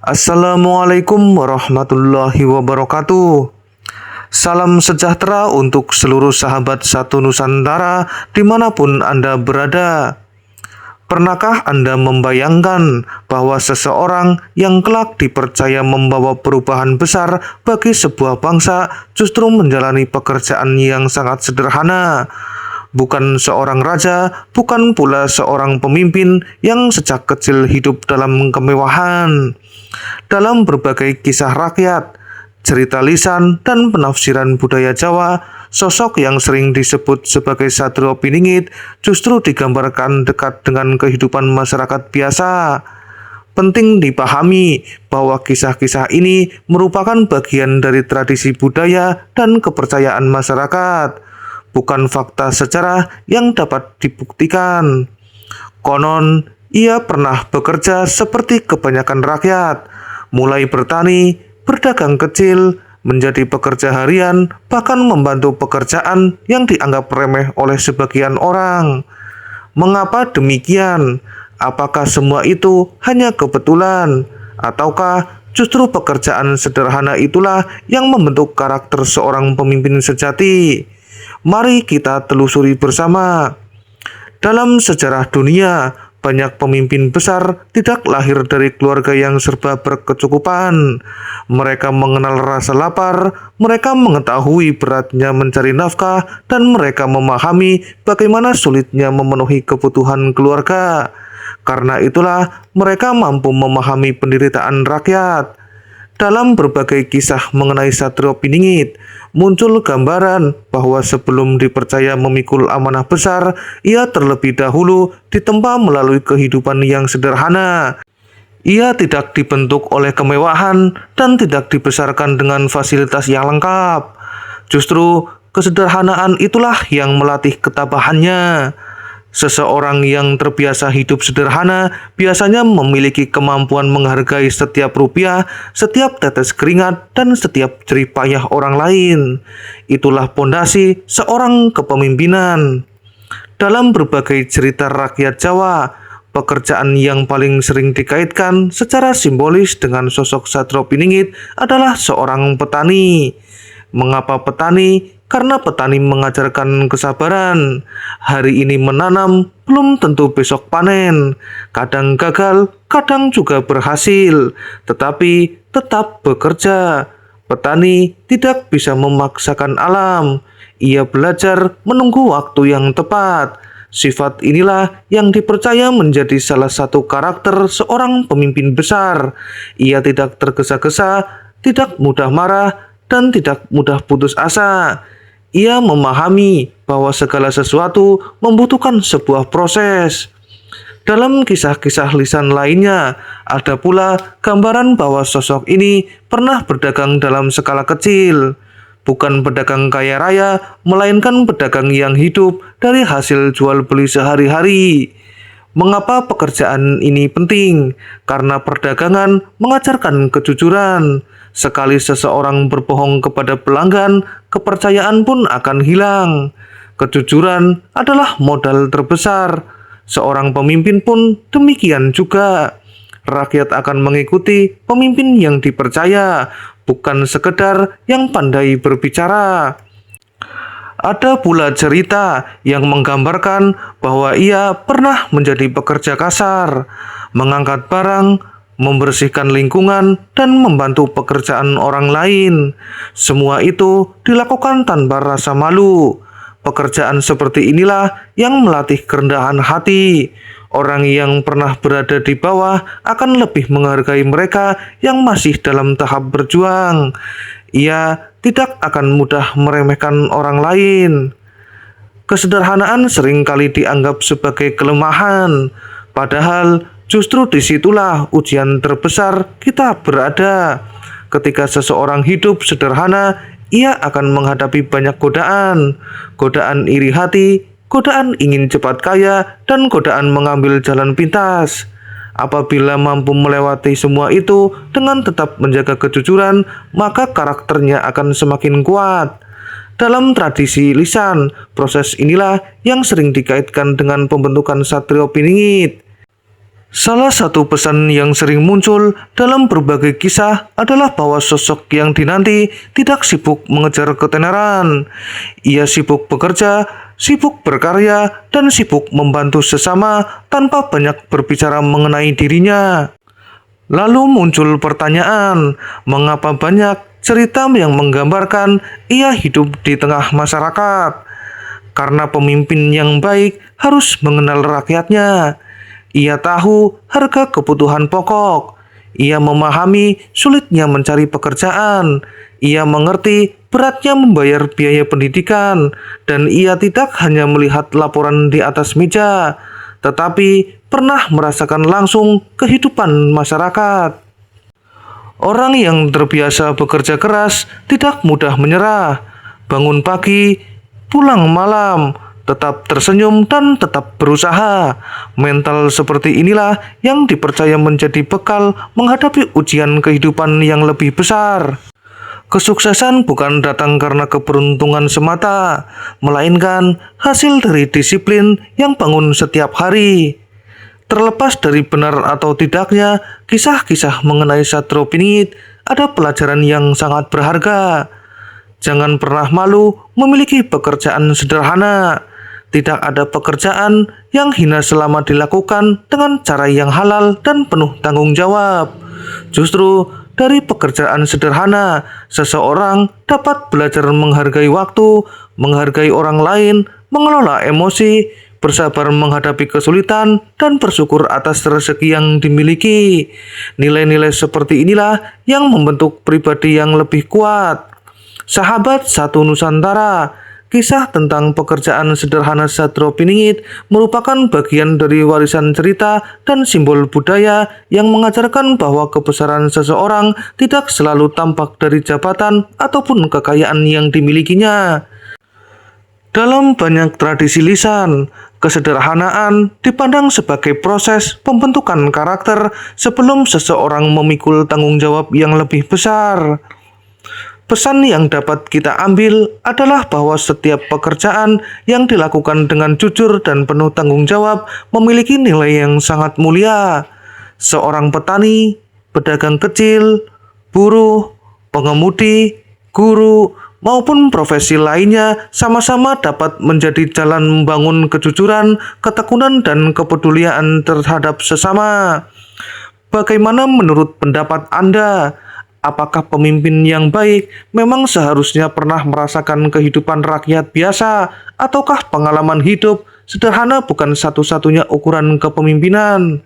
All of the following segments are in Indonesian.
Assalamualaikum warahmatullahi wabarakatuh. Salam sejahtera untuk seluruh sahabat satu Nusantara dimanapun Anda berada. Pernahkah Anda membayangkan bahwa seseorang yang kelak dipercaya membawa perubahan besar bagi sebuah bangsa justru menjalani pekerjaan yang sangat sederhana? Bukan seorang raja, bukan pula seorang pemimpin yang sejak kecil hidup dalam kemewahan. Dalam berbagai kisah rakyat, cerita lisan, dan penafsiran budaya Jawa, sosok yang sering disebut sebagai Satrio Piningit justru digambarkan dekat dengan kehidupan masyarakat biasa. Penting dipahami bahwa kisah-kisah ini merupakan bagian dari tradisi budaya dan kepercayaan masyarakat, bukan fakta sejarah yang dapat dibuktikan. Konon, ia pernah bekerja seperti kebanyakan rakyat, mulai bertani, berdagang kecil, menjadi pekerja harian, bahkan membantu pekerjaan yang dianggap remeh oleh sebagian orang. Mengapa demikian? Apakah semua itu hanya kebetulan? Ataukah justru pekerjaan sederhana itulah yang membentuk karakter seorang pemimpin sejati? Mari kita telusuri bersama. Dalam sejarah dunia, banyak pemimpin besar tidak lahir dari keluarga yang serba berkecukupan. Mereka mengenal rasa lapar, mereka mengetahui beratnya mencari nafkah, dan mereka memahami bagaimana sulitnya memenuhi kebutuhan keluarga. Karena itulah mereka mampu memahami penderitaan rakyat. Dalam berbagai kisah mengenai Satrio Piningit, muncul gambaran bahwa sebelum dipercaya memikul amanah besar, ia terlebih dahulu ditempa melalui kehidupan yang sederhana. Ia tidak dibentuk oleh kemewahan dan tidak dibesarkan dengan fasilitas yang lengkap. Justru kesederhanaan itulah yang melatih ketabahannya. Seseorang yang terbiasa hidup sederhana biasanya memiliki kemampuan menghargai setiap rupiah, setiap tetes keringat, dan setiap jerih payah orang lain. Itulah pondasi seorang kepemimpinan. Dalam berbagai cerita rakyat Jawa, pekerjaan yang paling sering dikaitkan secara simbolis dengan sosok Satrio Piningit adalah seorang petani. Mengapa petani? Karena petani mengajarkan kesabaran. Hari ini menanam, belum tentu besok panen. Kadang gagal, kadang juga berhasil, tetapi tetap bekerja. Petani tidak bisa memaksakan alam. Ia belajar menunggu waktu yang tepat. Sifat inilah yang dipercaya menjadi salah satu karakter seorang pemimpin besar. Ia tidak tergesa-gesa, tidak mudah marah, dan tidak mudah putus asa. Ia memahami bahwa segala sesuatu membutuhkan sebuah proses. Dalam kisah-kisah lisan lainnya, ada pula gambaran bahwa sosok ini pernah berdagang dalam skala kecil. Bukan pedagang kaya raya, melainkan pedagang yang hidup dari hasil jual beli sehari-hari. Mengapa pekerjaan ini penting? Karena perdagangan mengajarkan kejujuran. Sekali seseorang berbohong kepada pelanggan, kepercayaan pun akan hilang. Kejujuran adalah modal terbesar. Seorang pemimpin pun demikian juga. Rakyat akan mengikuti pemimpin yang dipercaya, bukan sekedar yang pandai berbicara. Ada pula cerita yang menggambarkan bahwa ia pernah menjadi pekerja kasar, mengangkat barang, membersihkan lingkungan, dan membantu pekerjaan orang lain. Semua itu dilakukan tanpa rasa malu. Pekerjaan seperti inilah yang melatih kerendahan hati. Orang yang pernah berada di bawah akan lebih menghargai mereka yang masih dalam tahap berjuang. Ia tidak akan mudah meremehkan orang lain. Kesederhanaan seringkali dianggap sebagai kelemahan, padahal justru disitulah ujian terbesar kita berada. Ketika seseorang hidup sederhana, ia akan menghadapi banyak godaan. Godaan iri hati, godaan ingin cepat kaya, dan godaan mengambil jalan pintas. Apabila mampu melewati semua itu dengan tetap menjaga kejujuran, maka karakternya akan semakin kuat. Dalam tradisi lisan, proses inilah yang sering dikaitkan dengan pembentukan Satrio Piningit. Salah satu pesan yang sering muncul dalam berbagai kisah adalah bahwa sosok yang dinanti tidak sibuk mengejar ketenaran. Ia sibuk bekerja, sibuk berkarya, dan sibuk membantu sesama tanpa banyak berbicara mengenai dirinya. Lalu muncul pertanyaan, mengapa banyak cerita yang menggambarkan ia hidup di tengah masyarakat? Karena pemimpin yang baik harus mengenal rakyatnya. Ia tahu harga kebutuhan pokok. Ia memahami sulitnya mencari pekerjaan. Ia mengerti beratnya membayar biaya pendidikan. Dan ia tidak hanya melihat laporan di atas meja, tetapi pernah merasakan langsung kehidupan masyarakat. Orang yang terbiasa bekerja keras tidak mudah menyerah. Bangun pagi, pulang malam, tetap tersenyum dan tetap berusaha. Mental seperti inilah yang dipercaya menjadi bekal menghadapi ujian kehidupan yang lebih besar. Kesuksesan bukan datang karena keberuntungan semata, melainkan hasil dari disiplin yang bangun setiap hari. Terlepas dari benar atau tidaknya, kisah-kisah mengenai Satrio Piningit ada pelajaran yang sangat berharga. Jangan pernah malu memiliki pekerjaan sederhana. Tidak ada pekerjaan yang hina selama dilakukan dengan cara yang halal dan penuh tanggung jawab. Justru dari pekerjaan sederhana, seseorang dapat belajar menghargai waktu, menghargai orang lain, mengelola emosi, bersabar menghadapi kesulitan, dan bersyukur atas rezeki yang dimiliki. Nilai-nilai seperti inilah yang membentuk pribadi yang lebih kuat. Sahabat Satu Nusantara, kisah tentang pekerjaan sederhana Satrio Piningit merupakan bagian dari warisan cerita dan simbol budaya yang mengajarkan bahwa kebesaran seseorang tidak selalu tampak dari jabatan ataupun kekayaan yang dimilikinya. Dalam banyak tradisi lisan, kesederhanaan dipandang sebagai proses pembentukan karakter sebelum seseorang memikul tanggung jawab yang lebih besar. Pesan yang dapat kita ambil adalah bahwa setiap pekerjaan yang dilakukan dengan jujur dan penuh tanggung jawab memiliki nilai yang sangat mulia. Seorang petani, pedagang kecil, buruh, pengemudi, guru, maupun profesi lainnya sama-sama dapat menjadi jalan membangun kejujuran, ketekunan, dan kepedulian terhadap sesama. Bagaimana menurut pendapat Anda? Apakah pemimpin yang baik memang seharusnya pernah merasakan kehidupan rakyat biasa, ataukah pengalaman hidup sederhana bukan satu-satunya ukuran kepemimpinan?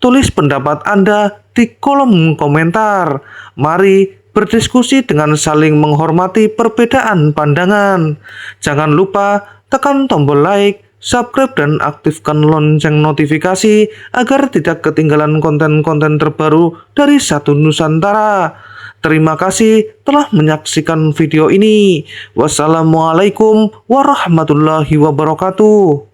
Tulis pendapat Anda di kolom komentar. Mari berdiskusi dengan saling menghormati perbedaan pandangan. Jangan lupa tekan tombol like, subscribe, dan aktifkan lonceng notifikasi agar tidak ketinggalan konten-konten terbaru dari Satu Nusantara. Terima kasih telah menyaksikan video ini. Wassalamualaikum warahmatullahi wabarakatuh.